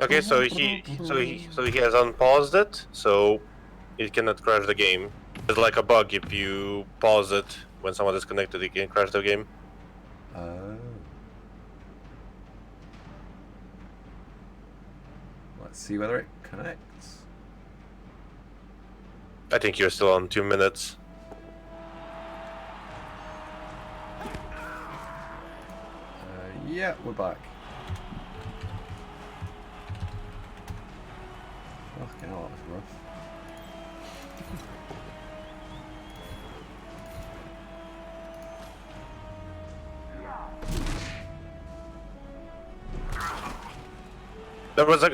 Okay, so he has unpaused it, so it cannot crash the game. It's like a bug. If you pause it when someone is connected, it can crash the game. Oh. Let's see whether it connects. I think you're still on 2 minutes. Yeah, we're back. Fucking hell, that was rough.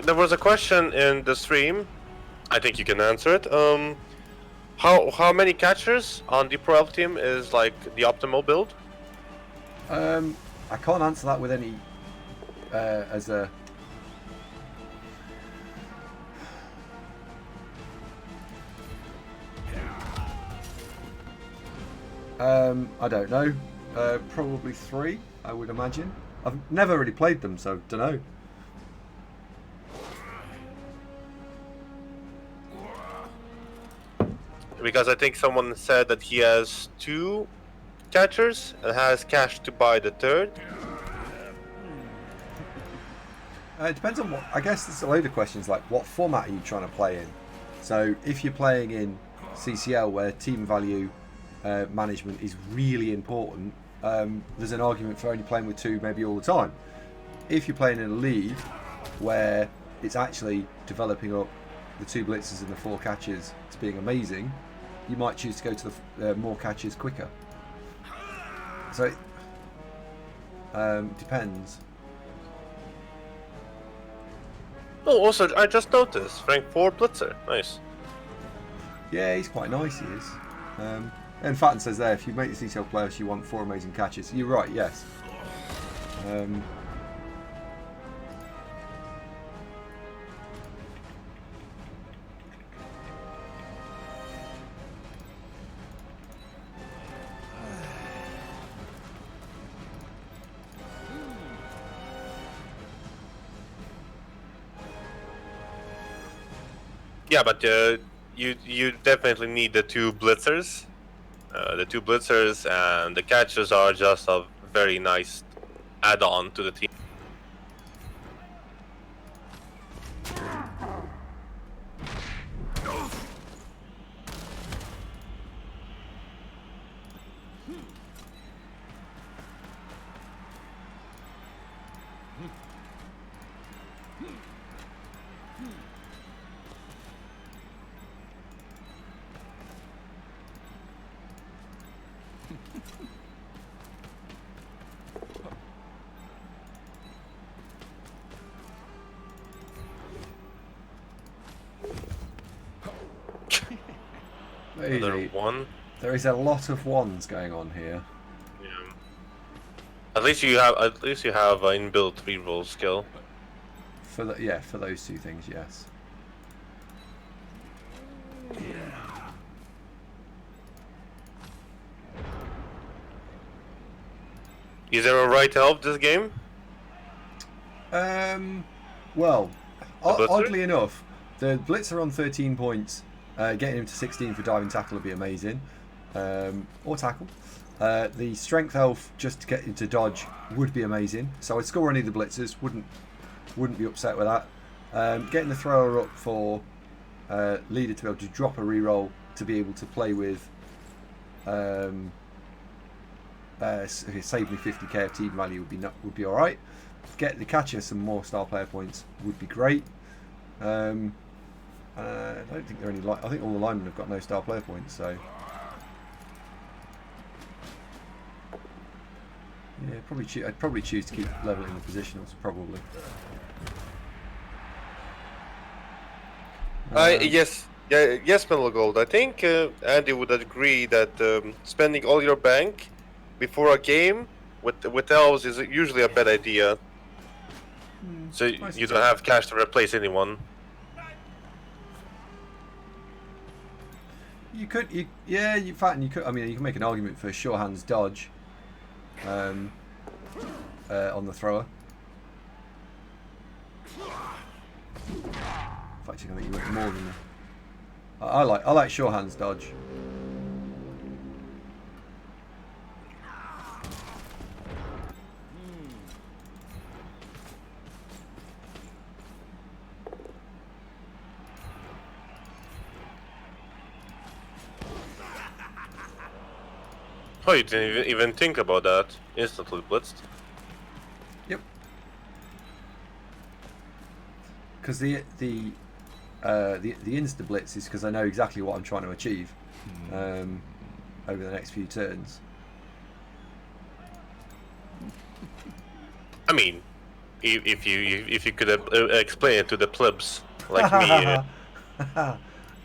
There was a question in the stream. I think you can answer it. How many catchers on the Pro Elf team is like the optimal build? I can't answer that with any as a. I don't know. Probably 3, I would imagine. I've never really played them, so don't know. Because I think someone said that he has 2 catchers and has cash to buy the 3rd. It depends on what. I guess there's a load of questions like what format are you trying to play in? So if you're playing in CCL where team value management is really important, there's an argument for only playing with 2 maybe all the time. If you're playing in a league where it's actually developing up the 2 blitzers and the 4 catches as being amazing, you might choose to go to the more catches quicker. So it depends. Oh, also I just noticed rank 4 blitzer. Nice. Yeah, he's quite nice. He is. And Fatten says there, if you make the CCL players, you want 4 amazing catches. You're right. Yes. Yeah, but you definitely need the 2 blitzers. The 2 blitzers and the catchers are just a very nice add-on to the team. Another 1. There is a lot of 1s going on here. Yeah. At least you have an inbuilt reroll skill. For those 2 things, yes. Is there a right elf this game? Well, oddly enough, the blitzer on 13 points, getting him to 16 for diving tackle would be amazing, or tackle. The strength elf just to get him to dodge would be amazing. So I'd score any of the blitzers. Wouldn't be upset with that. Getting the thrower up for leader to be able to drop a reroll to be able to play with. Save me 50k of team value would be all right. Get the catcher some more star player points would be great. I don't think there are any. I think all the linemen have got no star player points. So yeah, I'd probably choose to keep leveling the positionals. Probably. Yes, Metal Gold. I think Andy would agree that spending all your bank before a game with elves is usually a bad idea. So you don't have cash to replace anyone. You could, you could. I mean, you can make an argument for sure hands dodge on the thrower. In fact, I think you went more than that. I like sure hands dodge. Oh, you didn't even think about that. Instantly blitzed. Yep. Because the insta blitz is because I know exactly what I'm trying to achieve over the next few turns. I mean, if you could explain it to the plebs like me.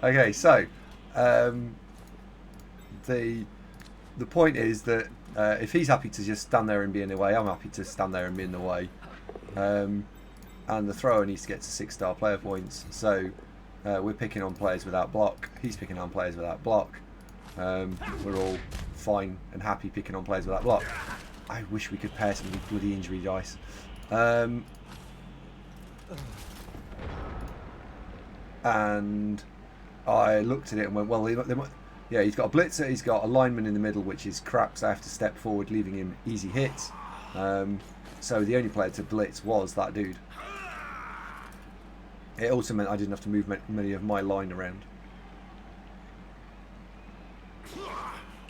Okay, so the point is that if he's happy to just stand there and be in the way, I'm happy to stand there and be in the way. And the thrower needs to get to 6-star player points, so we're picking on players without block. He's picking on players without block. We're all fine and happy picking on players without block. I wish we could pair some of these bloody injury dice. And I looked at it and went, well, yeah, he's got a blitzer, he's got a lineman in the middle, which is crap, so I have to step forward, leaving him easy hits. So the only player to blitz was that dude. It also meant I didn't have to move many of my line around.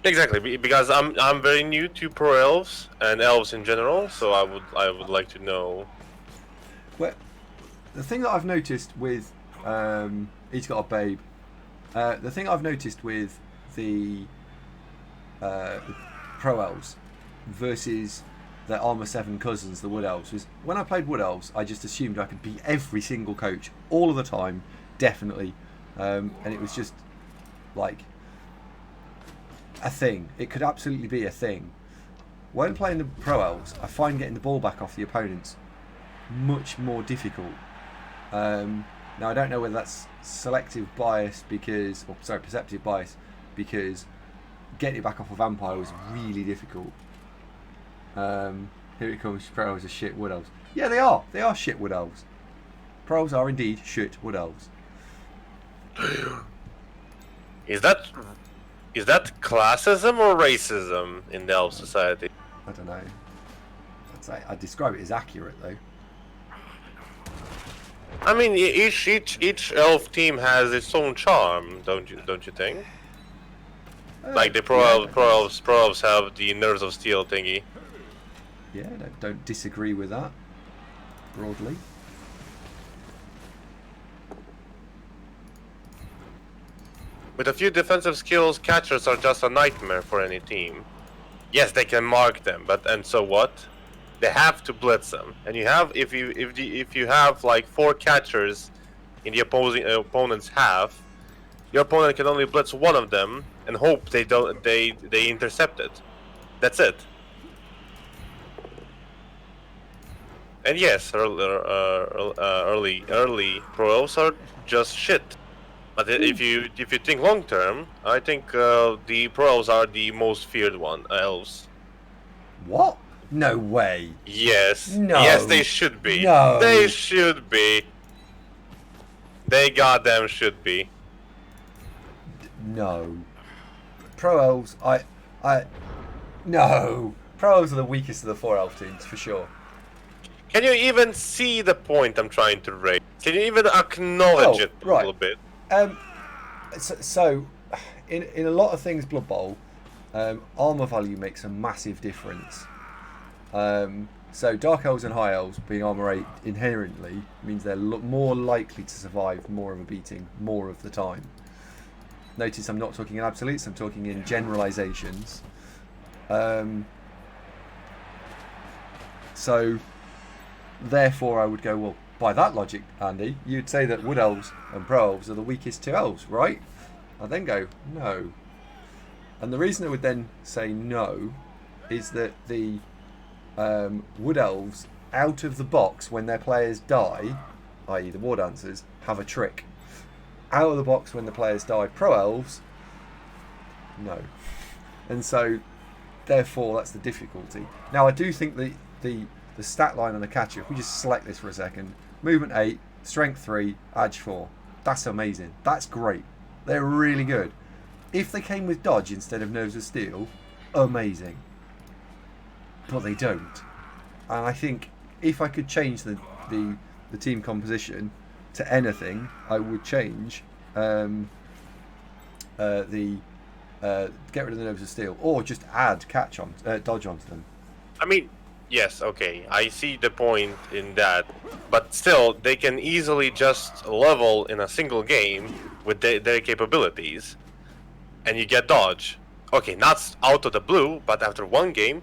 Exactly, because I'm very new to pro elves and elves in general, so I would like to know. Well, the thing that I've noticed with he's got a babe. The thing I've noticed with the pro elves versus their Armour 7 cousins, the Wood Elves, was when I played Wood Elves, I just assumed I could beat every single coach all of the time, definitely, and it was just like a thing. It could absolutely be a thing. When playing the Pro Elves, I find getting the ball back off the opponents much more difficult. Now I don't know whether that's selective bias because, or sorry, perceptive bias, because getting it back off a vampire was really difficult. Here it comes. Pro Elves are shit Wood Elves. Yeah, they are. They are shit Wood Elves. Pro Elves are indeed shit Wood Elves. Is that classism or racism in the elf society? I don't know. I'd describe it as accurate though. I mean, each elf team has its own charm, don't you think? Like the pro elves have the nerves of steel thingy. Yeah, don't disagree with that. Broadly. With a few defensive skills, catchers are just a nightmare for any team. Yes, they can mark them, and so what? They have to blitz them, and you have if you have like 4 catchers in the opponent's half, your opponent can only blitz one of them and hope they intercept it. That's it. And yes, early pro elves are just shit. But if you think long term, I think the pro elves are the most feared elves. What? No way. Yes. No. Yes, they should be. No. They should be. They goddamn should be. No. Pro elves, no. Pro elves are the weakest of the 4 elf teams for sure. Can you even see the point I'm trying to raise? Can you even acknowledge it a little bit? So in a lot of things, Blood Bowl, armor value makes a massive difference. So Dark Elves and High Elves being armor 8 inherently means they're more likely to survive more of a beating more of the time. Notice I'm not talking in absolutes, I'm talking in generalizations. So therefore I would go, well, by that logic, Andy, you'd say that Wood Elves and Pro Elves are the weakest 2 elves, right? I then go, no. And the reason I would then say no is that the Wood Elves, out of the box, when their players die, i.e. the War Dancers, have a trick. Out of the box when the players die, Pro Elves, no. And so, therefore, that's the difficulty. Now, I do think the stat line on the catcher, if we just select this for a second, movement 8, Strength 3, Edge 4. That's amazing. That's great. They're really good. If they came with dodge instead of nerves of steel, amazing. But they don't. And I think if I could change the team composition to anything, I would change get rid of the nerves of steel, or just add dodge onto them. I mean, yes, okay, I see the point in that, but still, they can easily just level in a single game with their capabilities, and you get dodge. Okay, not out of the blue, but after one game.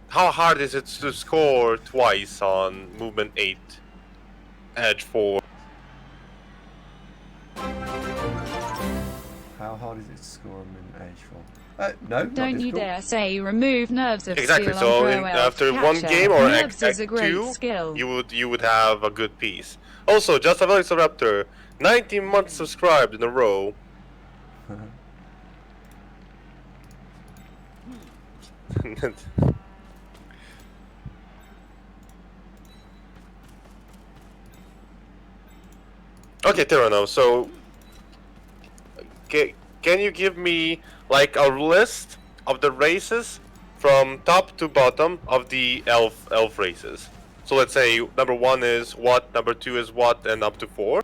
How hard is it to score twice on movement 8, edge 4? How hard is it to score them in edge 4? No, Don't you dare say remove nerves of Exactly. steel So on Pro Elf after Catcher. one game or nerves is a great 2, skill. you would have a good piece. Also, just a Velociraptor, 19 months subscribed in a row. Okay, Tyranno, so can you give me like a list of the races from top to bottom of the elf races? So let's say number 1 is what, number 2 is what, and up to 4.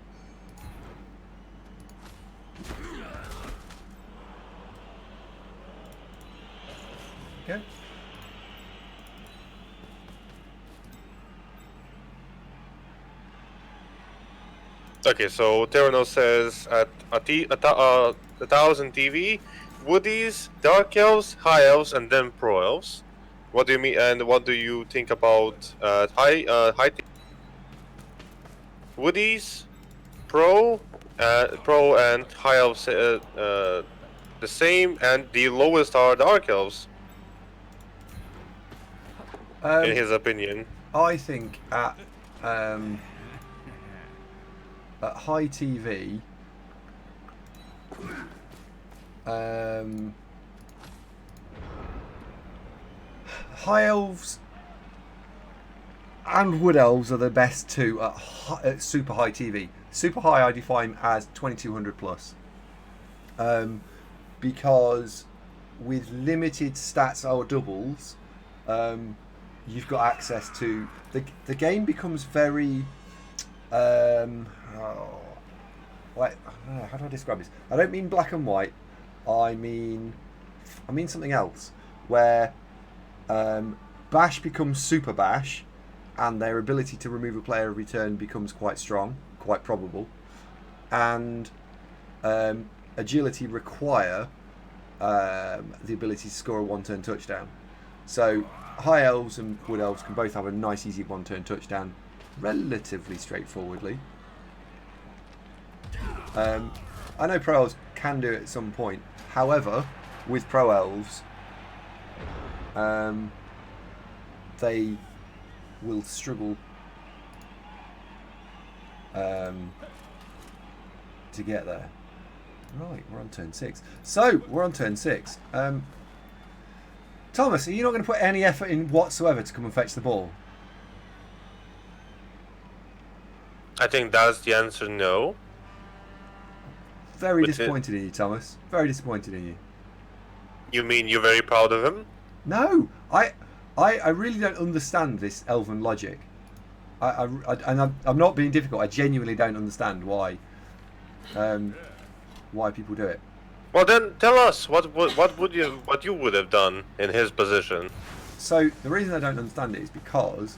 Okay. Okay, so Tyranno says at 1,000 TV, Woodies, Dark Elves, High Elves, and then Pro Elves. What do you mean? And what do you think about high Woodies, Pro and High Elves the same, and the lowest are Dark Elves. In his opinion, I think at high TV, High Elves and Wood Elves are the best two at super high TV. Super high I define as 2200 plus. Because with limited stats or doubles, you've got access to the game becomes very like, how do I describe this? I don't mean black and white. I mean something else, where Bash becomes Super Bash, and their ability to remove a player every turn becomes quite strong, quite probable, and Agility require the ability to score a one-turn touchdown. So High Elves and Wood Elves can both have a nice, easy one-turn touchdown, relatively straightforwardly. I know Pro Elves can do it at some point. However, with Pro Elves, they will struggle to get there. Right, we're on turn 6. So, we're on turn 6. Thomas, are you not going to put any effort in whatsoever to come and fetch the ball? I think that's the answer. No. Very disappointed in you, Thomas. Very disappointed in you. You mean you're very proud of him? No, I really don't understand this elven logic. And I'm not being difficult. I genuinely don't understand why people do it. Well, then tell us what you would have done in his position. So the reason I don't understand it is because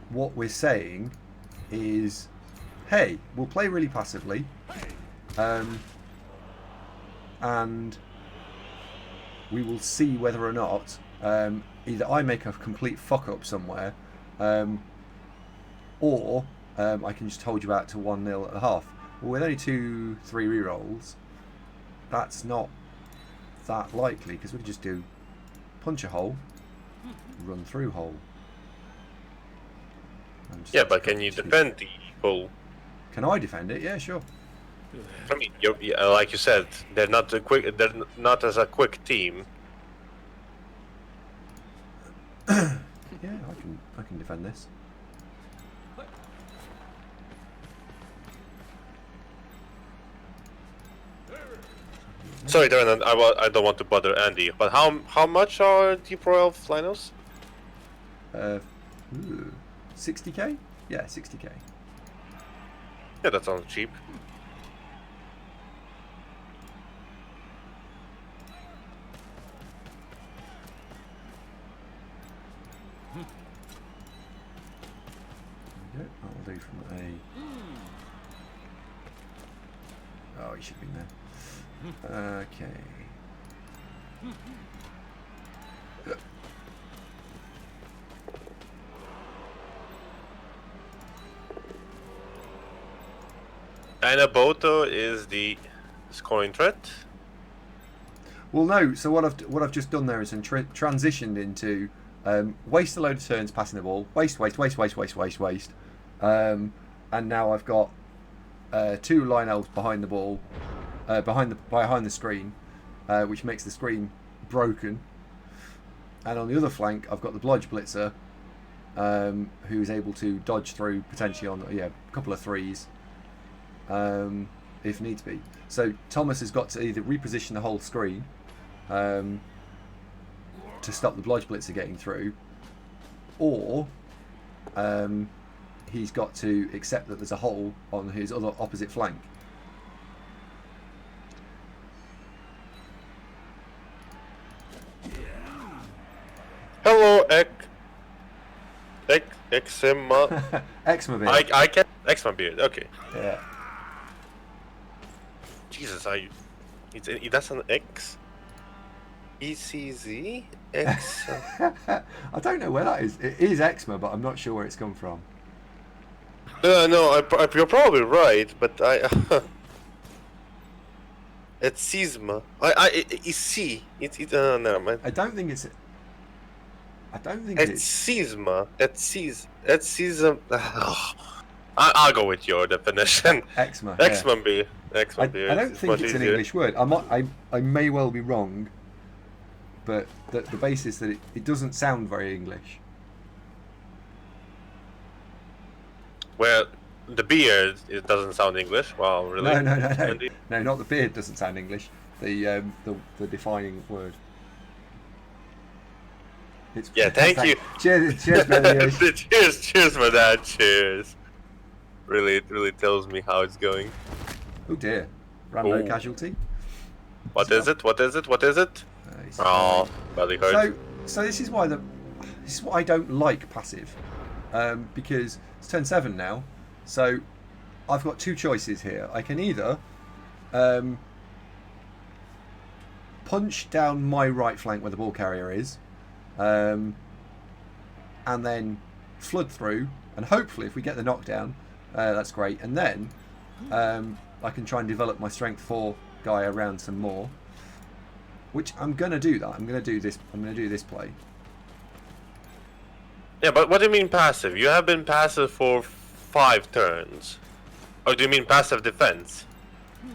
what we're saying is, hey, we'll play really passively, and we will see whether or not either I make a complete fuck up somewhere, or I can just hold you out to 1-0 at the half. Well, with only 2-3 rerolls, that's not that likely, because we can just do punch a hole, run through hole. Yeah, but can you defend the hole? Can I defend it? Yeah, sure. I mean, like you said, they're not as a quick team. Yeah, I can defend this. Sorry, Darren, I don't want to bother Andy, but how much are the Pro Elf Linos? 60k? Yeah, 60k. Yeah, that sounds cheap. There we go. That'll do from a... Oh, he should have been there. Okay. Anaboto is the scoring threat. Well, no. So what I've just done there is transitioned into waste a load of turns passing the ball, waste, and now I've got 2 line elves behind the ball, behind the screen, which makes the screen broken. And on the other flank, I've got the Blodge Blitzer, who is able to dodge through potentially on a couple of threes, if needs be. So Thomas has got to either reposition the whole screen to stop the Blodge Blitzer getting through, or he's got to accept that there's a hole on his other opposite flank. Hello, Eczema. Eczema beard. I can Eczema beard. Okay. Yeah. Jesus, that's an X. ECZ X. I don't know where that is. It is eczema, but I'm not sure where it's come from. No, you're probably right, but it's Sisma. It's C. It's never mind. I don't think it's. It's Sisma. It's Sism. I'll go with your definition. Eczema. Eczema beard. I don't think it's an English word. I may well be wrong, but the basis that it doesn't sound very English. Well, the beard, it doesn't sound English. Wow, really? No. No, not the beard doesn't sound English. The defining word. Yeah, thank you. Cheers, brother. cheers for that. Cheers. Really tells me how it's going. Oh dear, rando Ooh. casualty. What is it? Oh, badly hurt. So this is why I don't like passive, because it's turn 7 now. So I've got 2 choices here. I can either punch down my right flank where the ball carrier is, and then flood through, and hopefully if we get the knockdown, that's great. And then I can try and develop my strength 4 guy around some more, which I'm gonna do that. I'm gonna do this play. Yeah, but what do you mean passive? You have been passive for 5 turns. Or do you mean passive defense?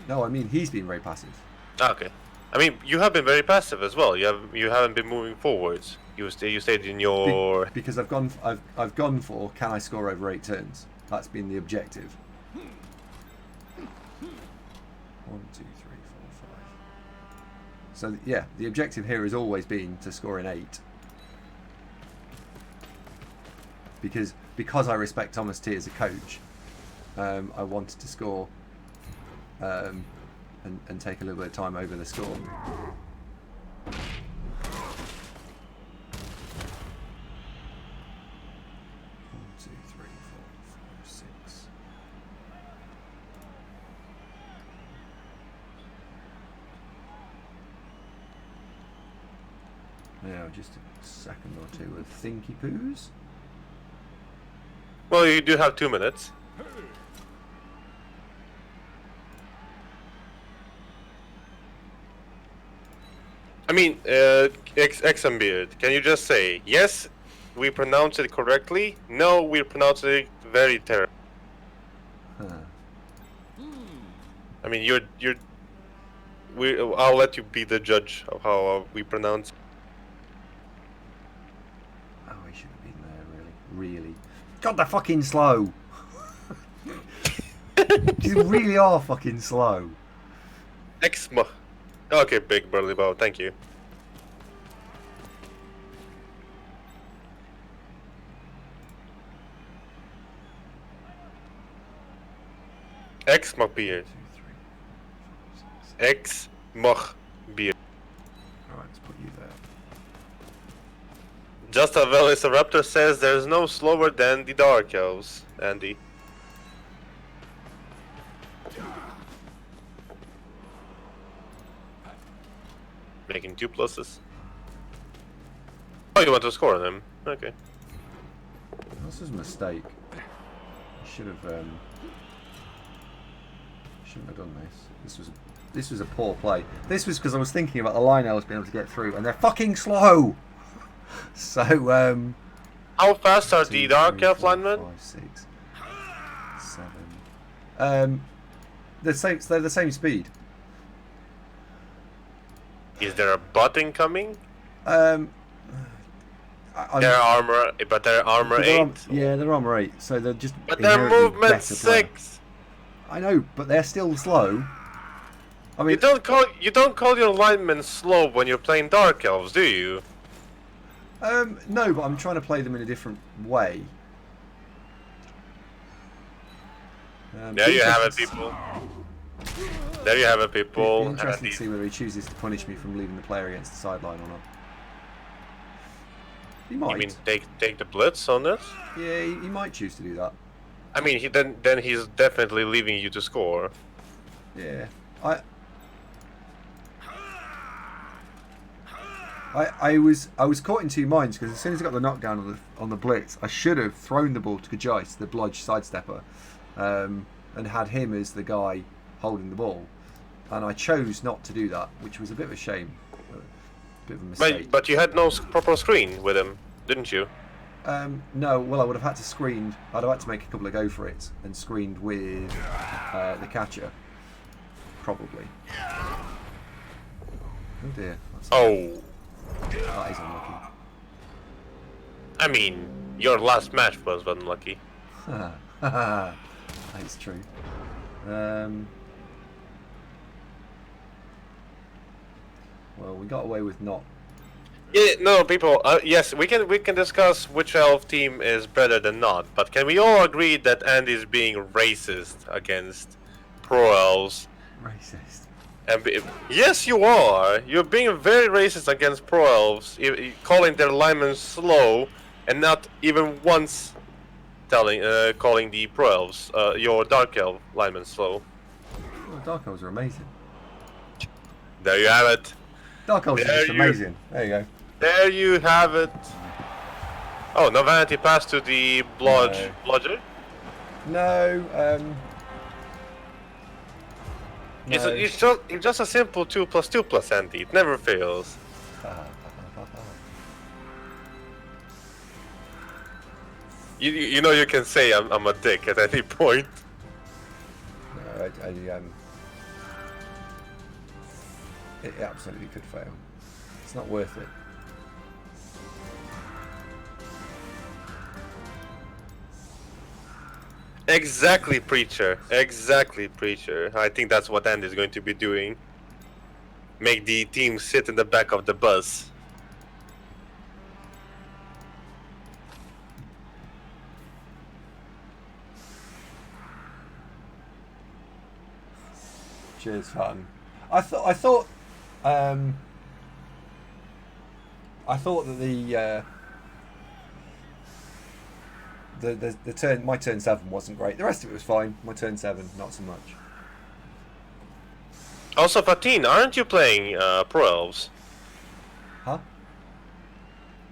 No, I mean he's been very passive. Okay. I mean, you have been very passive as well. You haven't been moving forwards. You stayed in your... Because I've gone for, can I score over 8 turns? That's been the objective. 1, 2, 3, 4, 5. So yeah, the objective here has always been to score in 8. Because I respect Thomas T as a coach, I wanted to score and take a little bit of time over the score. 1, 2, 3, 4, 5, 6. Now just a second or 2 of thinky poos. Well, you do have 2 minutes. I mean, Exambeard, can you just say, yes, we pronounce it correctly? No, we pronounce it very terrible. I mean, I'll let you be the judge of how we pronounce. Oh, he should have been really. God, they're fucking slow. They really are fucking slow. Exma. Okay, big burly bow. Thank you. Exma beer. 2, 3, 4, 5, 6. Ex mag beer. Alright, let's put you there. Just a Velociraptor says there's no slower than the Dark Elves, Andy. Making 2 pluses. Oh, you want to score on him? Okay. This is a mistake. I should have shouldn't have done this. This was a poor play. This was because I was thinking about the line elves being able to get through, and they're fucking slow. So How fast are 2, the Dark 3, Elf 4, linemen? 5, 6, 7. They're the same speed. Is there a bot incoming? I'm- Their armor, but their armor but they're 8. yeah, they're armor 8, so they're just. But their inherently movement better player. 6. I know, but they're still slow. I mean, You don't call your linemen slow when you're playing Dark Elves, do you? no, but I'm trying to play them in a different way. There you have it, people. There you have it, people. It'd be interesting to see whether he chooses to punish me from leaving the player against the sideline or not. He might. You mean take the blitz on this? Yeah, he might choose to do that. I mean, then he's definitely leaving you to score. Yeah, I was caught in two minds because as soon as I got the knockdown on the blitz, I should have thrown the ball to Kajais, the bludge sidestepper, and had him as the guy holding the ball, and I chose not to do that, which was a bit of a shame, a bit of a mistake. But you had no proper screen with him, didn't you? No, well, I would have had to screen. I'd have had to make a couple of go for it and screened with the catcher, probably. Oh dear. Oh, That is unlucky. I mean, your last match was unlucky. That is true. Well, we got away with not. Yeah, no, people. Yes, we can discuss which elf team is better than not, but can we all agree that Andy's being racist against pro elves? Racist. Yes, you are. You're being very racist against pro elves, calling their linemen slow, and not even once calling the pro elves, your dark elf linemen slow. Well, Dark Elves are amazing. There you have it. Dark Elves are There just you- amazing. There you go. There you have it. Oh, no vanity pass to the bludger. No. No. It's just a simple 2+2+, Andy. It never fails. You know you can say I'm a dick at any point. No, it absolutely could fail. It's not worth it. Exactly, preacher. Exactly, preacher. I think that's what Andy's going to be doing. Make the team sit in the back of the bus. Cheers, fun. I thought that the turn, my turn 7 wasn't great. The rest of it was fine. My turn 7, not so much. Also, Fatin, aren't you playing Pro Elves? Huh?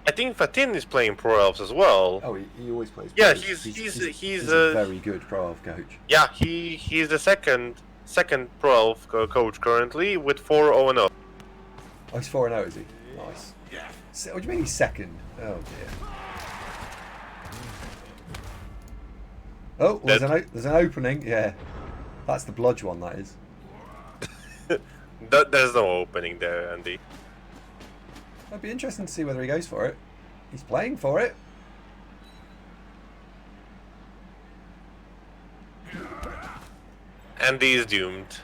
I think Fatin is playing Pro Elves as well. Oh, he always plays. Yeah, pro. he's a very good pro elf coach. Yeah, he's the second Pro Elf coach currently with 4-0-0. Oh, he's 4-0, is he? Nice. So, what do you mean he's second? Oh dear. Oh, well, there's an opening. Yeah, that's the bludge one. That is. There's no opening there, Andy. It'd be interesting to see whether he goes for it. He's playing for it. Andy is doomed.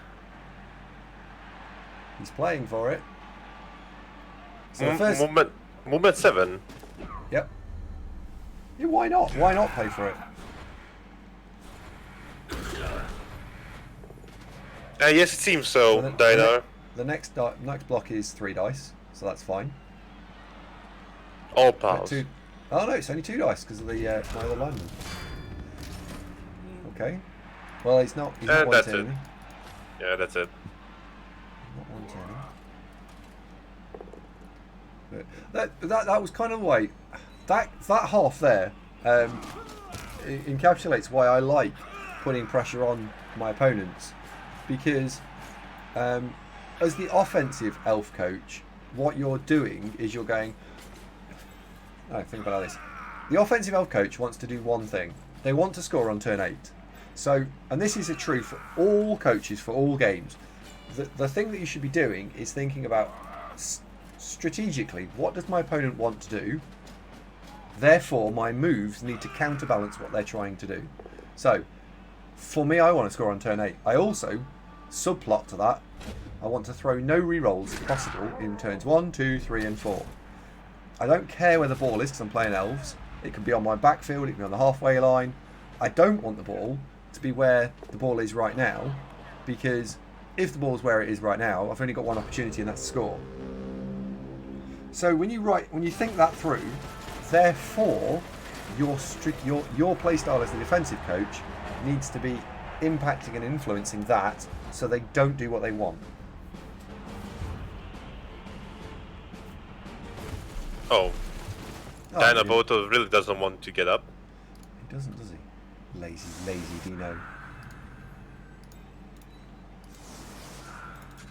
He's playing for it. So first, movement 7. yep. Yeah, why not? Why not pay for it? Yes, it seems so, the, Dinar. the next block is 3 dice, so that's fine. All pals. Oh no, it's only 2 dice because of the my other lineman. Okay. Well, he's not one that's it. turning. Yeah, that's it. Not one turning. But that was kind of the way. That half there encapsulates why I like putting pressure on my opponents, because as the offensive elf coach, what you're doing is you're going. No, think about this. The offensive elf coach wants to do one thing. They want to score on turn 8. So, and this is a true for all coaches for all games. The thing that you should be doing is thinking about strategically, what does my opponent want to do? Therefore, my moves need to counterbalance what they're trying to do. So, for me, I want to score on turn 8. I also, subplot to that, I want to throw no rerolls if possible in turns 1, 2, 3 and 4. I don't care where the ball is because I'm playing elves. It can be on my backfield, it can be on the halfway line. I don't want the ball to be where the ball is right now, because if the ball's where it is right now, I've only got one opportunity, and that's to score. So when you think that through, therefore your playstyle as the defensive coach needs to be impacting and influencing that, so they don't do what they want. Oh, Dinoboto really doesn't want to get up. He doesn't, does he? Lazy Dino.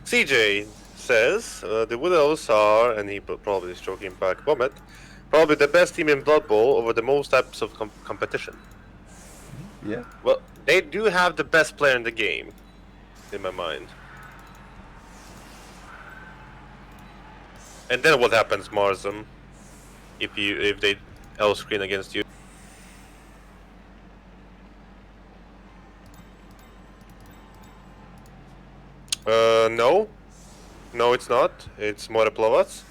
CJ says the Widows are, and he probably is stroking back vomit, probably the best team in Blood Bowl over the most types of competition. Yeah. Well, they do have the best player in the game, in my mind. And then what happens, Marzum, if they L screen against you? No. No, it's not. It's Moreplovac.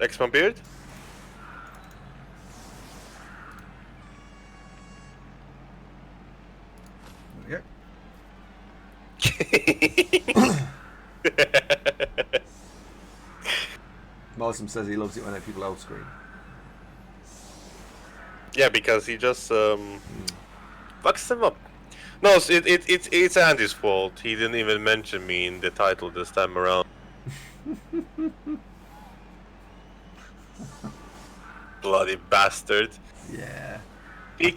X-Man Beard. Yep. Marsden says he loves it when people L screen. Yeah, because he just fucks them up. No, it's Andy's fault. He didn't even mention me in the title this time around. Bloody bastard. Yeah. He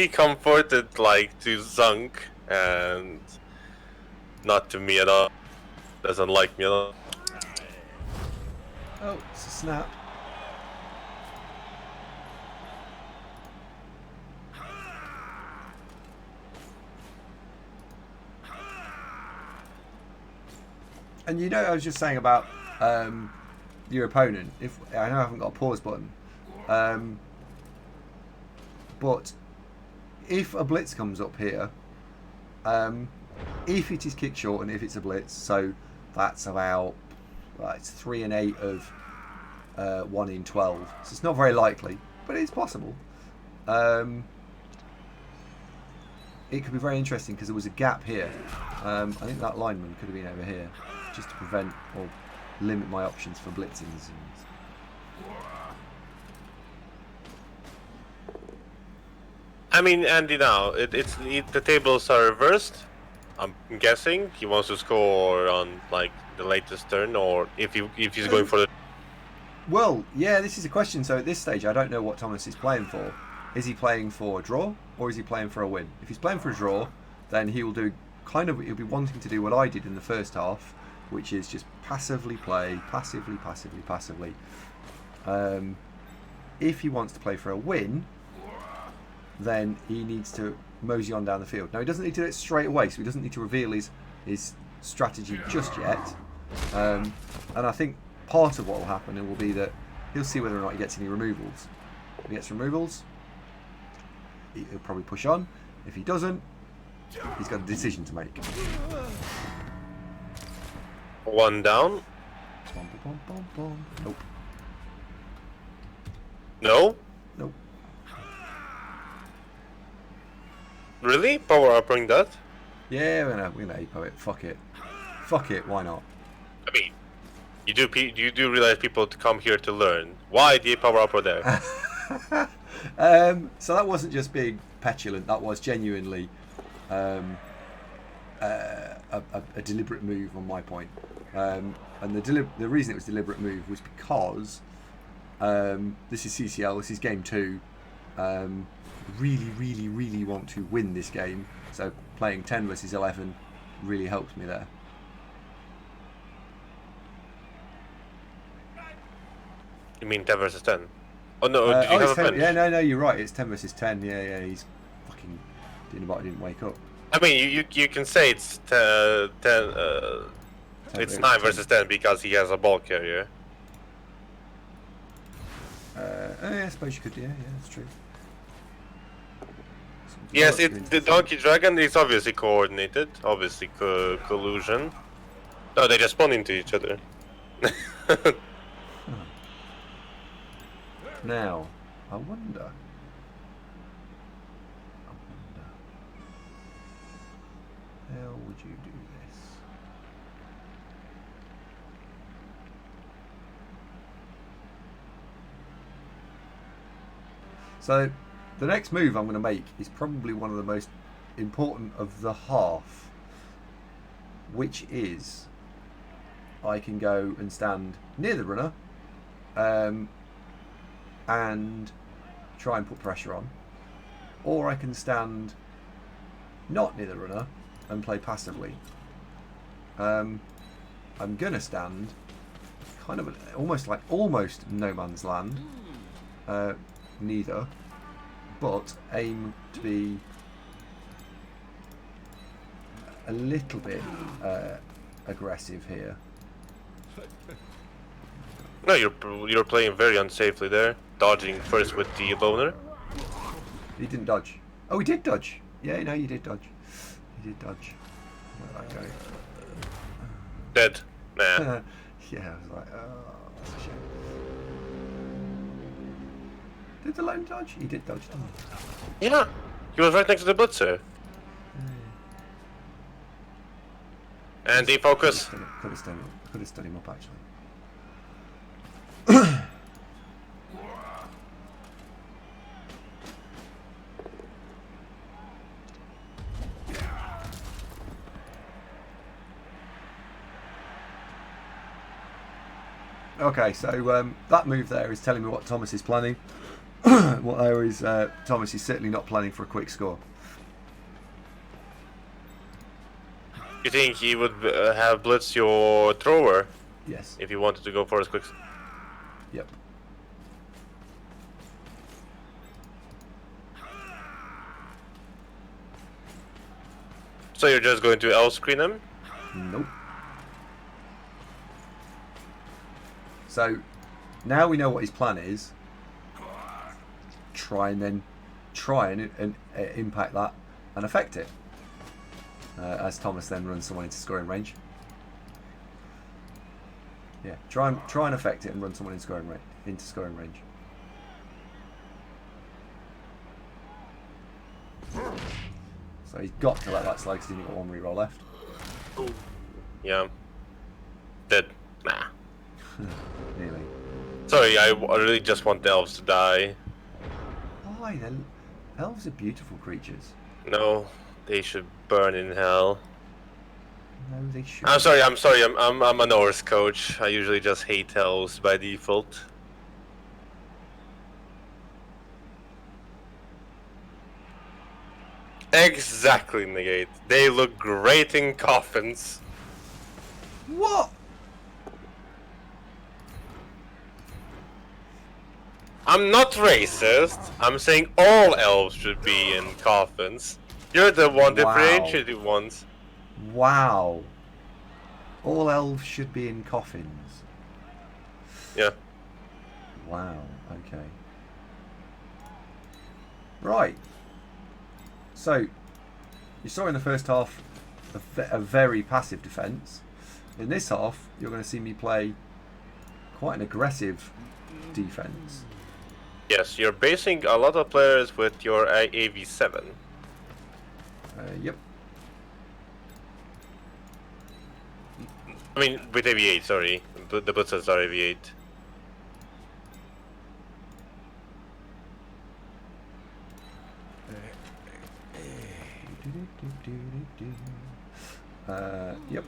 comforted like to Zunk and not to me at all. Doesn't like me at all. Oh, it's a snap. And you know, I was just saying about your opponent. If I know I haven't got a pause button, but if a blitz comes up here, if it is kick short and if it's a blitz, so that's about it's 3 and 8 of 1 in 12. So it's not very likely, but it's possible. It could be very interesting because there was a gap here. I think that lineman could have been over here, just to prevent or limit my options for blitzings. I mean, Andy, now the tables are reversed. I'm guessing he wants to score on like the latest turn, or if he's going for the. Well, yeah, this is a question. So at this stage, I don't know what Thomas is playing for. Is he playing for a draw, or is he playing for a win? If he's playing for a draw, then he will do he'll be wanting to do what I did in the first half, which is just passively play, passively. If he wants to play for a win, then he needs to mosey on down the field. Now, he doesn't need to do it straight away, so he doesn't need to reveal his strategy just yet. And I think part of what will happen will be that he'll see whether or not he gets any removals. If he gets removals, he'll probably push on. If he doesn't, He's got a decision to make. One down. Bum, bum, bum, bum. Nope. No? Nope. Really? Power upping that? Yeah, we're gonna apo it. Fuck it. Fuck it. Why not? I mean, you do realize people come here to learn. Why the power upper there? So that wasn't just being petulant. That was genuinely a deliberate move on my point. And the reason it was a deliberate move was because this is CCL. This is game 2. Really want to win this game. So playing 10 versus 11 really helps me there. You mean 10 versus 10? Oh no, did you have a 10, bench? yeah, no, you're right. It's 10 versus 10. Yeah, he's fucking didn't wake up. I mean, you can say it's 10, it's 9 versus 10 because he has a ball carrier. Yeah, I suppose you could. Yeah, that's true. Yes, the Donkey Dragon is obviously coordinated, obviously collusion. No, they just spawn into each other. Now, I wonder. How would you do this? So, the next move I'm going to make is probably one of the most important of the half, which is I can go and stand near the runner and try and put pressure on, or I can stand not near the runner and play passively. I'm gonna stand kind of almost no man's land, neither, but aim to be a little bit aggressive here. No, you're playing very unsafely there, dodging first with the loner. He didn't dodge. Oh, he did dodge. Yeah, no, you did dodge. He did dodge. Where'd that go? Dead. Nah. Yeah, I was like, oh, that's a shame. Did the lone dodge? He did dodge, didn't he? Yeah, he was right next to the blitzer. And defocus. Could have stood him up actually. Okay, so that move there is telling me what Thomas is planning. Thomas is certainly not planning for a quick score. You think he would have blitzed your thrower Yes. if he wanted to go for a quick? Yep. So you're just going to Elf screen him? Nope. So now we know what his plan is. Try and impact that and affect it. As Thomas then runs someone into scoring range. Yeah, try and affect it and run someone into scoring range. So he's got to let that slide because he's only got one reroll left. Yeah. Dead. Nah. Nearly. Sorry, I really just want the elves to die. Why? Elves are beautiful creatures. No, they should burn in hell. No, they should. I'm sorry. I'm a Norse coach. I usually just hate elves by default. Exactly, negate. They look great in coffins. What? I'm not racist. I'm saying all elves should be in coffins. You're the one Wow. differentiated ones. Wow. All elves should be in coffins. Yeah. Wow, okay. Right. So, You saw in the first half a very passive defence. In this half, you're going to see me play quite an aggressive defence. Yes, you're basing a lot of players with your AV7. Yep. I mean, with AV8, sorry. The Blitzers are AV8. Yep.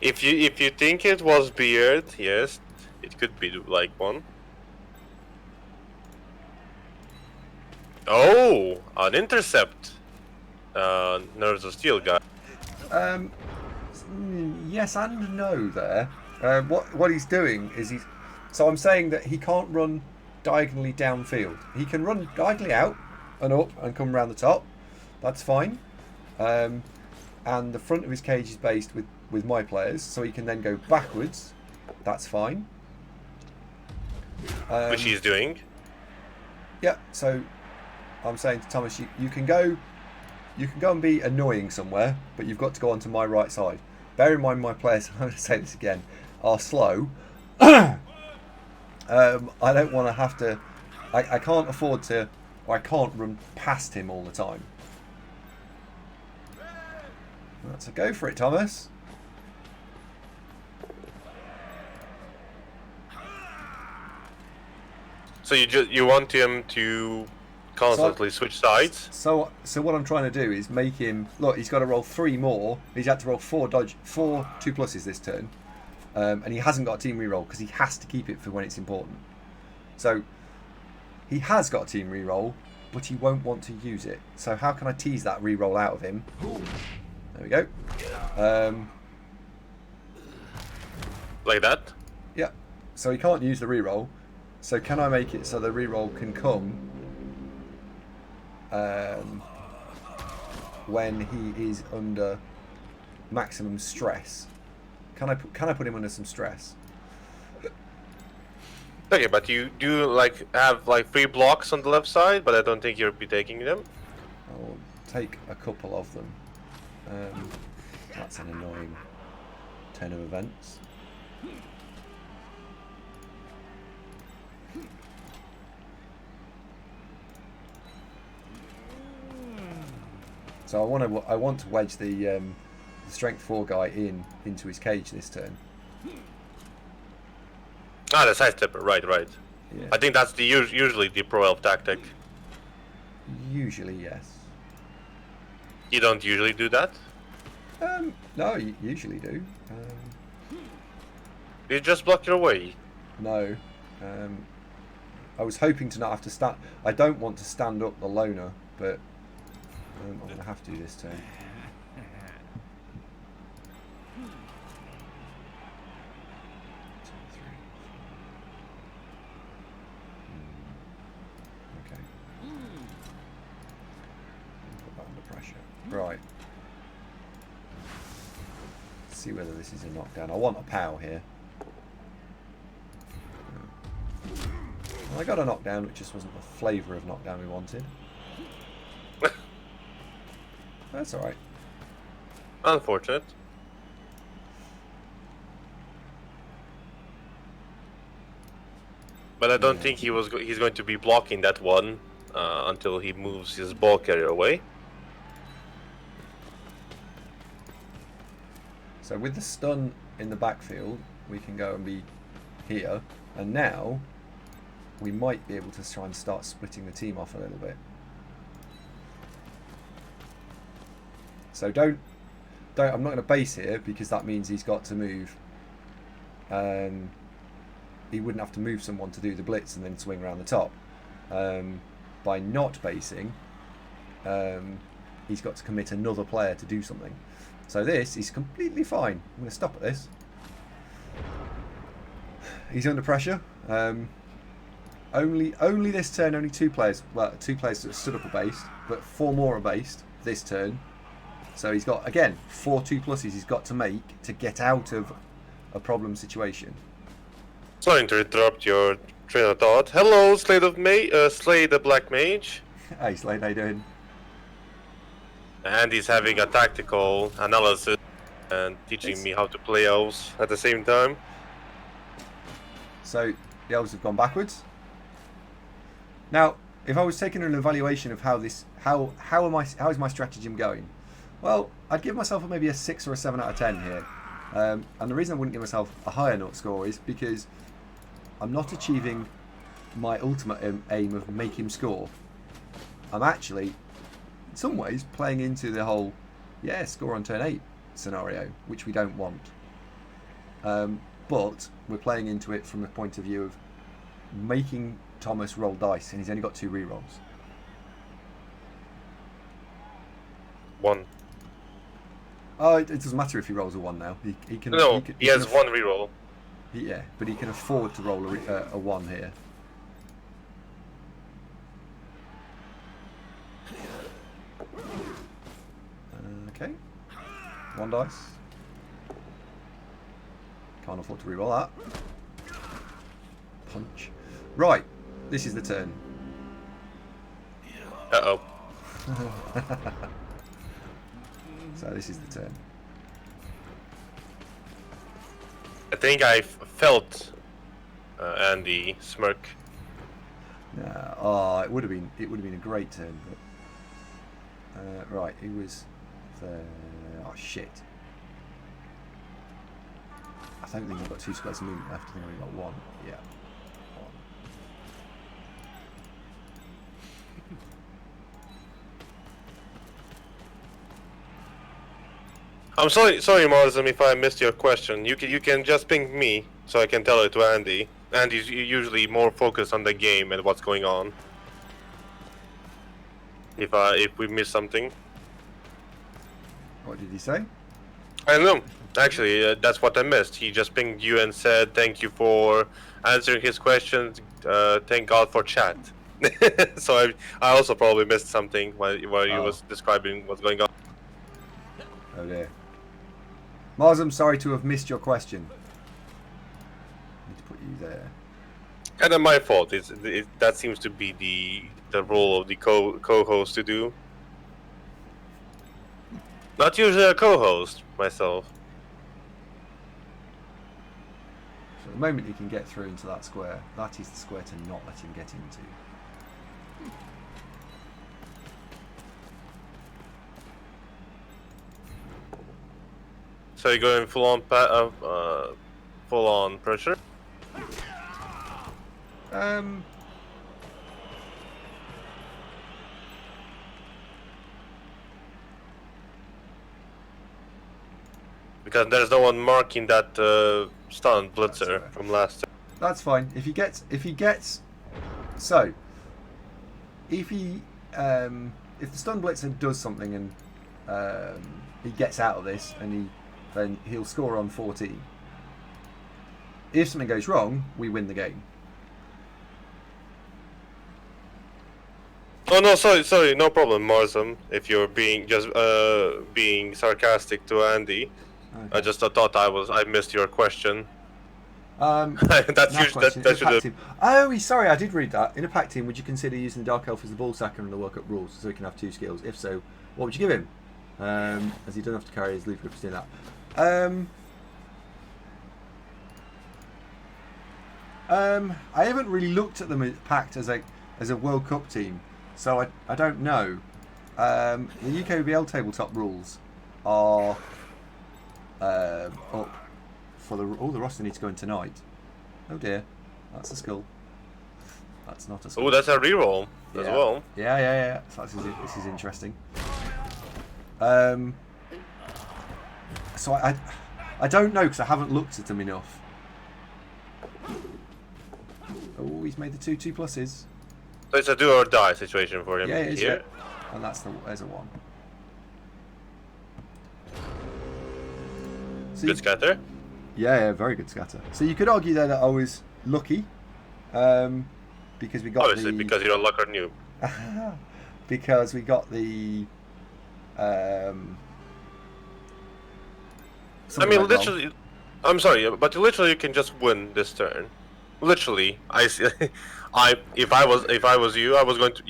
If you think it was Beard, yes, it could be like one. Oh, an intercept. Nerves of Steel guy. Yes and no there. What he's doing is So I'm saying that he can't run diagonally downfield. He can run diagonally out and up and come around the top. That's fine. And the front of his cage is based with my players, so he can then go backwards. That's fine. Which he's doing. Yeah, so I'm saying to Thomas, you can go and be annoying somewhere, but you've got to go onto my right side. Bear in mind my players, I'm going to say this again, are slow. I don't want to have to... I can't afford to... Or I can't run past him all the time. So go for it, Thomas. So you want him to constantly switch sides? So what I'm trying to do is make him look. He's got to roll 3 more. He's had to roll 4 2+s this turn, and he hasn't got a team reroll because he has to keep it for when it's important. So he has got a team reroll, but he won't want to use it. So how can I tease that reroll out of him? There we go. Like that? Yeah. So he can't use the reroll. So can I make it so the reroll can come when he is under maximum stress? Can I put him under some stress? Okay, but you do like have like 3 blocks on the left side, but I don't think you'll be taking them. I'll take a couple of them. That's an annoying turn of events. So I want to wedge the strength 4 guy into his cage this turn. Ah, the sidestepper, right. Yeah. I think that's usually the pro elf tactic. Usually, yes. You don't usually do that? No, you usually do. You just block your way. No. I was hoping to not have to stand. I don't want to stand up the loner, but I'm going to have to this turn. Okay. Put that under pressure. Right. Let's see whether this is a knockdown. I want a POW here. I got a knockdown, which just wasn't the flavour of knockdown we wanted. That's alright. Unfortunate. But I don't think he's going to be blocking that one until he moves his ball carrier away. So with the stun in the backfield, we can go and be here. And now, we might be able to try and start splitting the team off a little bit. So I'm not going to base here because that means he's got to move. He wouldn't have to move someone to do the blitz and then swing around the top. By not basing, he's got to commit another player to do something. So this is completely fine. I'm going to stop at this. He's under pressure. Only this turn, only 2 players. Well, 2 players that stood up are based, but 4 more are based this turn. So he's got, again, 4 2+s he's got to make to get out of a problem situation. Sorry to interrupt your train of thought. Hello, Slade the Black Mage. Hey, Slade, how you doing? And he's having a tactical analysis and teaching me how to play elves at the same time. So the elves have gone backwards. Now, if I was taking an evaluation of how is my stratagem going? Well, I'd give myself maybe a 6 or a 7 out of 10 here. And the reason I wouldn't give myself a higher note score is because I'm not achieving my ultimate aim of make him score. I'm actually, in some ways, playing into the whole, score on turn 8 scenario, which we don't want. But we're playing into it from the point of view of making Thomas roll dice, and he's only got 2 rerolls. 1. Oh, it doesn't matter if he rolls a 1 now. He can. No, he has can 1 reroll. Yeah, but he can afford to roll a 1 here. Okay. 1 dice. Can't afford to reroll that. Punch. Right, this is the turn. Uh-oh. So this is the turn. I think I felt Andy smirk. Oh, it would have been a great turn, but right, he was there. Oh shit! I don't think I've got 2 squares of movement left. I think I've only got 1. Yeah, 1. I'm sorry, Marsden, if I missed your question. You can just ping me so I can tell it to Andy. Andy's usually more focused on the game and what's going on. If we miss something. What did he say? I don't know. Actually, that's what I missed. He just pinged you and said thank you for answering his questions. Thank God for chat. So I also probably missed something while he was describing what's going on. Oh dear. Mars, I'm sorry to have missed your question. Need to put you there. Kind of my fault. That seems to be the role of the co-host to do. Not usually a co-host myself. So the moment he can get through into that square, that is the square to not let him get into. So you're going full on pressure. Because there's no one marking that stun blitzer right. from last turn. That's fine. If he gets, so if the stun blitzer does something and he gets out of this and then he'll score on 14. If something goes wrong, we win the game. Oh no, sorry, no problem, Marsam. If you're being sarcastic to Andy, Okay. I just thought I missed your question. That should have. Oh, sorry, I did read that. In a pack team, would you consider using the Dark Elf as the ball sacker in the World Cup rules so he can have 2 skills? If so, what would you give him? As he doesn't have to carry his loot grips doing that. I haven't really looked at them packed as a World Cup team, so I don't know. The UKBL tabletop rules are up for the roster needs to go in tonight. Oh dear, that's a skull. That's not a skull. Oh, that's a reroll as well. Yeah. So this is interesting. So I don't know because I haven't looked at them enough. Oh, he's made the 2 pluses. So it's a do or die situation for him Yeah, here. And there's a 1. So Good scatter. Yeah, very good scatter. So you could argue there that I was lucky, because we got obviously because you're a lucker noob. because we got the. I mean, literally. Wrong. I'm sorry, but literally you can just win this turn. Literally, if I was you, I was going to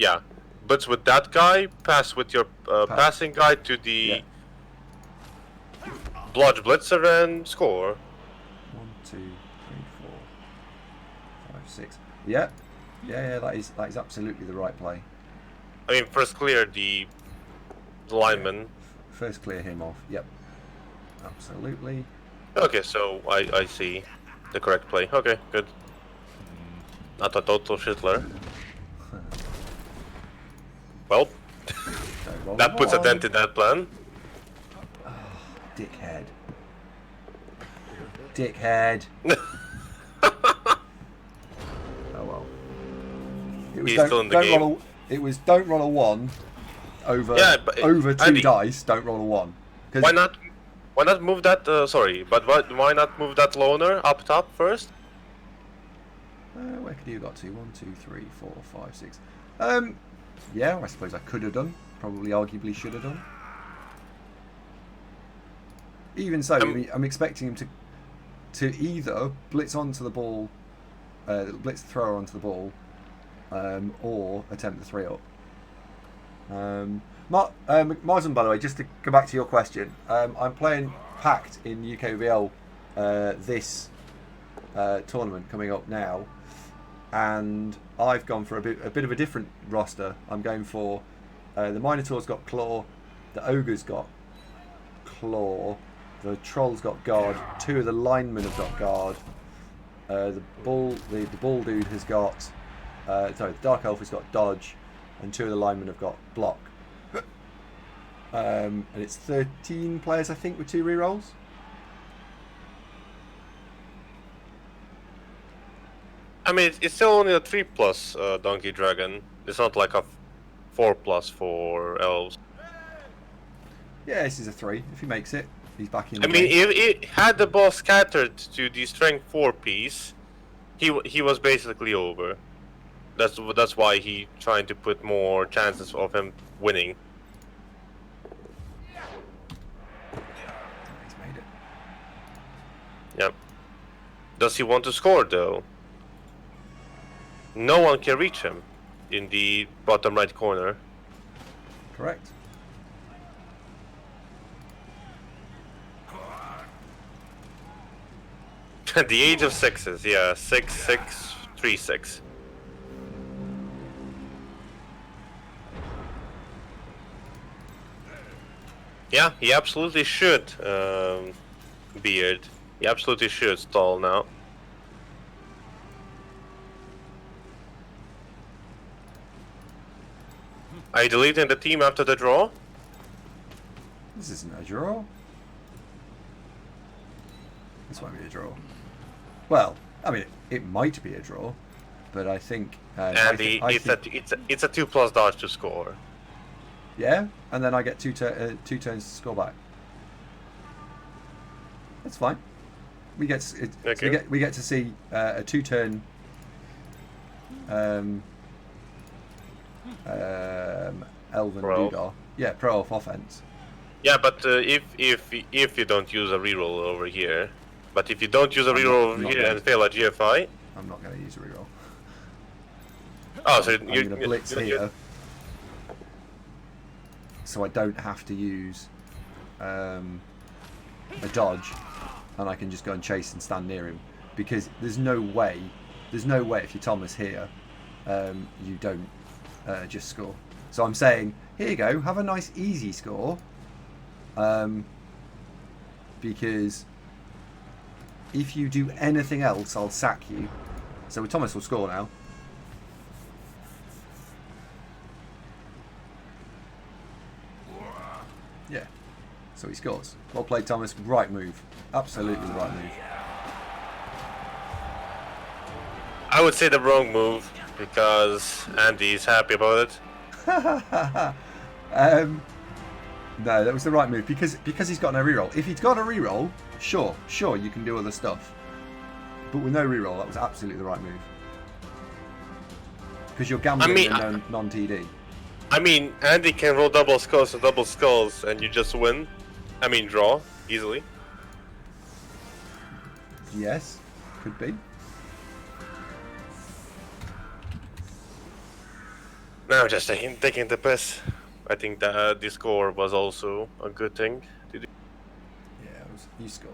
blitz with that guy, pass with your passing guy to the blodge blitzer and score. 1, 2, 3, 4, 5, 6. Yeah, that is absolutely the right play. I mean, first clear the lineman. Yeah. First clear him off. Yep, absolutely. Okay, so I see the correct play. Okay, good. Not a total shitler. Well, that puts a dent in that plan. Oh, dickhead. Dickhead. Oh well. It was He's still in the game. It was don't roll a 1 over over 2 Andy, dice. Don't roll a 1. Why not? Why not move that? Sorry, but why not move that loner up top first? Where could you have got to? 1, 2, 3, 4, 5, 6. Yeah, I suppose I could have done. Probably, arguably, should have done. Even so, I'm expecting him to either blitz onto the ball, blitz the thrower onto the ball, or attempt the 3-up. Marsden, by the way, just to go back to your question, I'm playing Pact in UKVL this tournament coming up now, and I've gone for a bit of a different roster. I'm going for the Minotaur's got Claw, the Ogre's got Claw, the Troll's got Guard, 2 of the linemen have got Guard, the Bull dude has got the Dark Elf has got Dodge, and 2 of the linemen have got Block. And it's 13 players, I think, with 2 rerolls. I mean, it's still only a 3+ Donkey Dragon. It's not like a 4+ for Elves. Yeah, this is a 3. If he makes it, he's back in the I mean, game. if had the ball scattered to the strength 4 piece, he was basically over. That's why he trying to put more chances of him winning. He's made it. Yep. Does he want to score though? No one can reach him in the bottom right corner. Correct. At the age of 6s, yeah, 6, 6, 3, 6. Yeah, he absolutely should, Beard. He absolutely should stall now. Are you deleting the team after the draw? This isn't a draw. This might be a draw. Well, I mean, it might be a draw, but I think. It's a 2+ dodge to score. Yeah, and then I get two turns to score back. That's fine. We get we get to see a 2-turn Elven Doodah. Yeah, pro off offense. Yeah, but if you don't use a reroll over here, but if you don't use a reroll over here and fail a GFI, I'm not going to use a reroll. Oh, so I'm going to blitz here, so I don't have to use a dodge, and I can just go and chase and stand near him, because there's no way if you're Thomas here, you don't just score. So I'm saying, here you go, have a nice easy score, because if you do anything else, I'll sack you. So Thomas will score now. Yeah, so he scores. Well played, Thomas. Right move. Absolutely the right move. I would say the wrong move, because Andy's happy about it. No, that was the right move, because he's got no reroll. If he's got a reroll, sure, you can do other stuff. But with no reroll, that was absolutely the right move. Because you're gambling with non-TD. I mean, Andy can roll double skulls and double skulls, and you just win. I mean, draw easily. Yes, could be. No, just taking the piss. I think that the score was also a good thing to do. Yeah, it was, you score.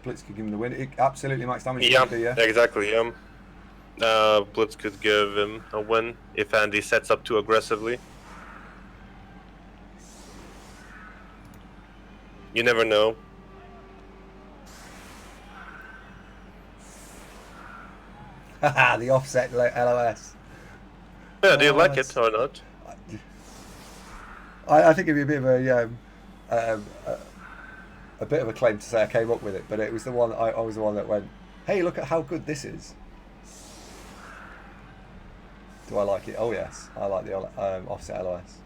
Blitz could give him the win. It absolutely max damage. Yeah, Do, yeah. exactly. Blitz could give him a win if Andy sets up too aggressively. You never know. Haha, the offset LOS. Yeah, do you like that's- it or not? I think it'd be a bit of a bit of a claim to say I came up with it, but it was the one I was the one that went, "Hey, look at how good this is." Do I like it? Oh yes, I like the offset LOS.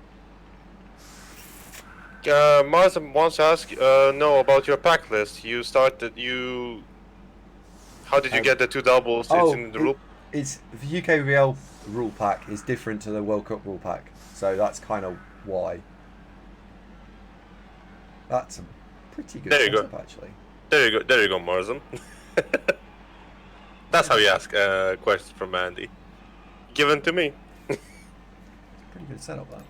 Mars wants to ask, no, about your pack list. You started, how did you get the 2 doubles? It's in the rule. It's the UKVL rule pack is different to the World Cup rule pack, so that's kind of why. That's a pretty good There you go. setup, actually. There you go, Marsam. That's how you ask questions from Andy. Given to me. Pretty good setup, that.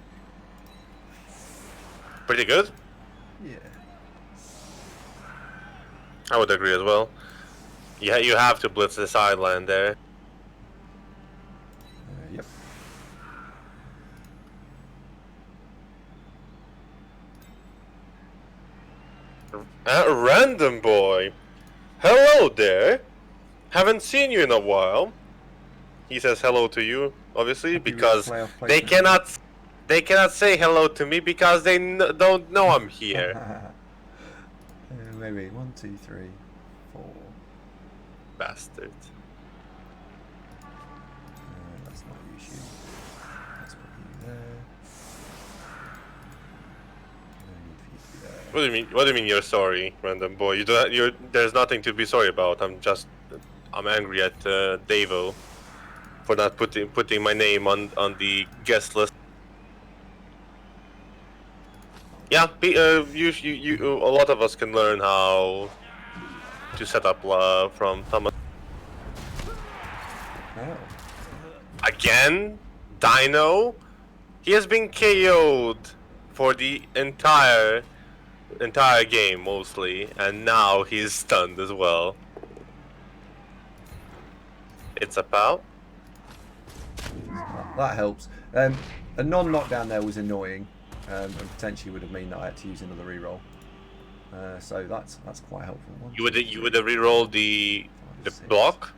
Pretty good. Yeah. I would agree as well. Yeah, you have to blitz the sideline there. Yep. Random boy. Hello there. Haven't seen you in a while. He says hello to you, obviously, because they cannot say hello to me because they don't know I'm here. Maybe 1, 2, 3, 4. Bastard. That's not YouTube. Let's put you there. No need for you to be there. What do you mean? What do you mean you're sorry, random boy? You don't. You're. There's nothing to be sorry about. I'm angry at Davo for not putting my name on the guest list. Yeah, a lot of us can learn how to set up from Thomas. Oh. Again, Dino. He has been KO'd for the entire game mostly, and now he's stunned as well. It's a pal. That helps. A non-knockdown there was annoying, and potentially would have meant that I had to use another reroll. So that's quite helpful. You would have rerolled the block.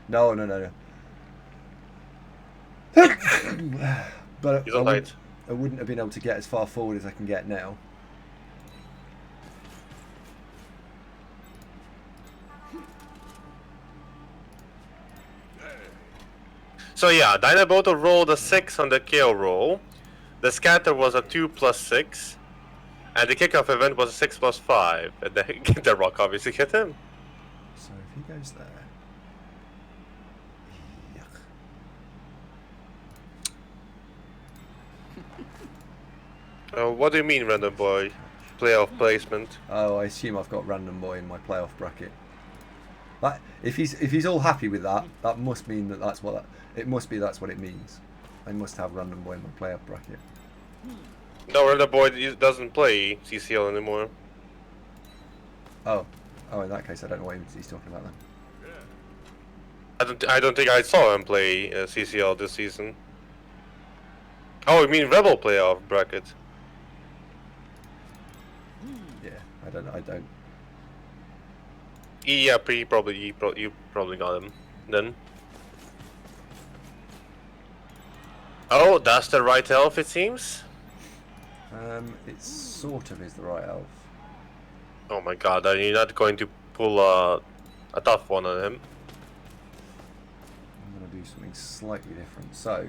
No. But I wouldn't have been able to get as far forward as I can get now. So yeah, Dynaboto rolled a 6 on the KO roll. The scatter was a 2 plus 6. And the kickoff event was a 6 plus 5. And the rock obviously hit him. So if he goes there... Yuck. What do you mean, random boy? Playoff placement. Oh, I assume I've got random boy in my playoff bracket. But if he's all happy with that, that must mean that's what it means. I must have random boy in my playoff bracket. No, random boy doesn't play CCL anymore. Oh, in that case, I don't know what he's talking about then. I don't think I saw him play CCL this season. Oh, you mean Rebel playoff bracket? Yeah, I don't. Yeah, you probably got him then. Oh, that's the right elf, it seems. It sort of is the right elf. Oh my god, are you not going to pull a tough one on him? I'm going to do something slightly different. So,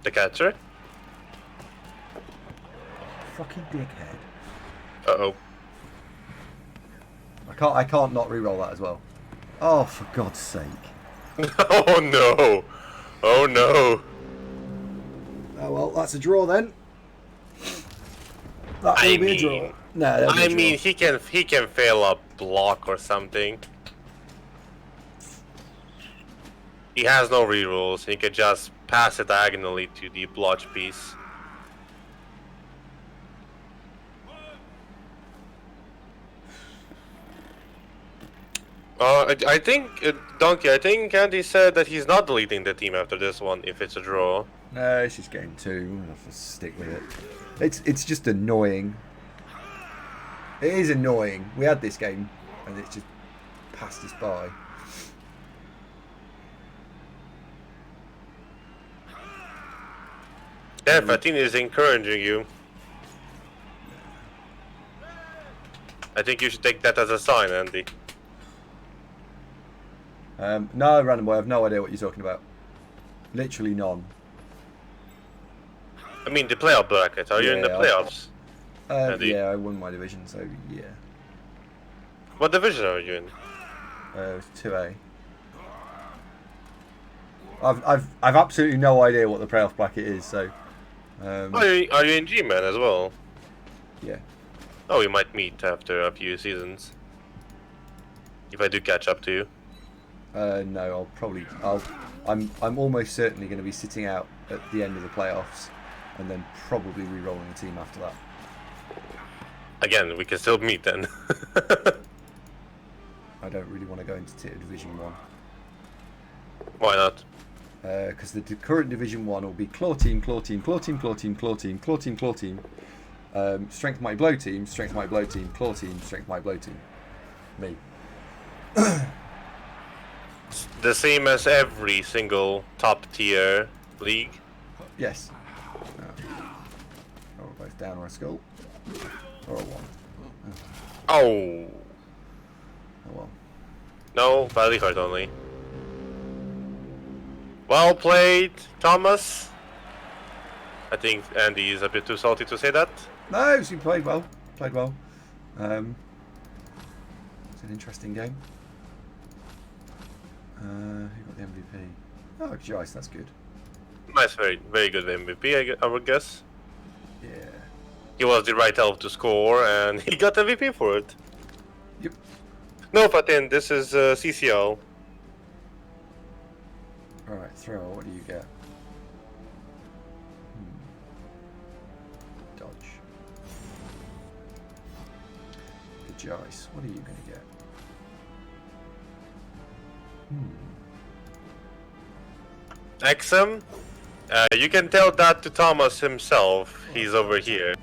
The catcher? fucking dickhead. Uh-oh. I can't not re-roll that as well. Oh, for God's sake. Oh no! Oh no! Oh well, that's a draw then. That will be a draw. No, that'll be a I draw. mean, he can fail a block or something. He has no rerolls. He can just pass it diagonally to the blotch piece. I think Donkey. I think Andy said that he's not deleting the team after this one if it's a draw. No, it's just game 2. We'll have to stick with it. It's just annoying. It is annoying. We had this game, and it's just passed us by. Yeah, Fatin is encouraging you. I think you should take that as a sign, Andy. No, random boy. I have no idea what you're talking about. Literally none. I mean, the playoff bracket. Are you in the Yeah, playoffs? Andy? Yeah, I won my division, so yeah. What division are you in? It's 2A. I've absolutely no idea what the playoff bracket is, so. Are you in G-Man as well? Yeah. Oh, we might meet after a few seasons. If I do catch up to you. No, I'm almost certainly going to be sitting out at the end of the playoffs, and then probably re-rolling the team after that. Again, we can still meet then. I don't really want to go into Division 1. Why not? Because the current Division 1 will be Claw Team, Claw Team, Claw Team, Claw Team, Claw Team, Claw Team, Claw Team, Strength Might Blow Team, Strength Might Blow Team, Claw Team, Strength Might Blow Team. Me. The same as every single top tier league. Yes. Or both down or a skull. Or a 1. Oh. Oh well. No, badly hurt only. Well played, Thomas. I think Andy is a bit too salty to say that. No, he played well. Played well. It's an interesting game. Who got the MVP? Oh, Joyce, that's good. Nice, very good MVP, I would guess. Yeah. He was the right elf to score, and he got MVP for it. Yep. No, Fatin, this is CCL. Alright, throw. What do you get? Dodge. The Joyce. What are you going to get? Exum, you can tell that to Thomas himself. He's over here.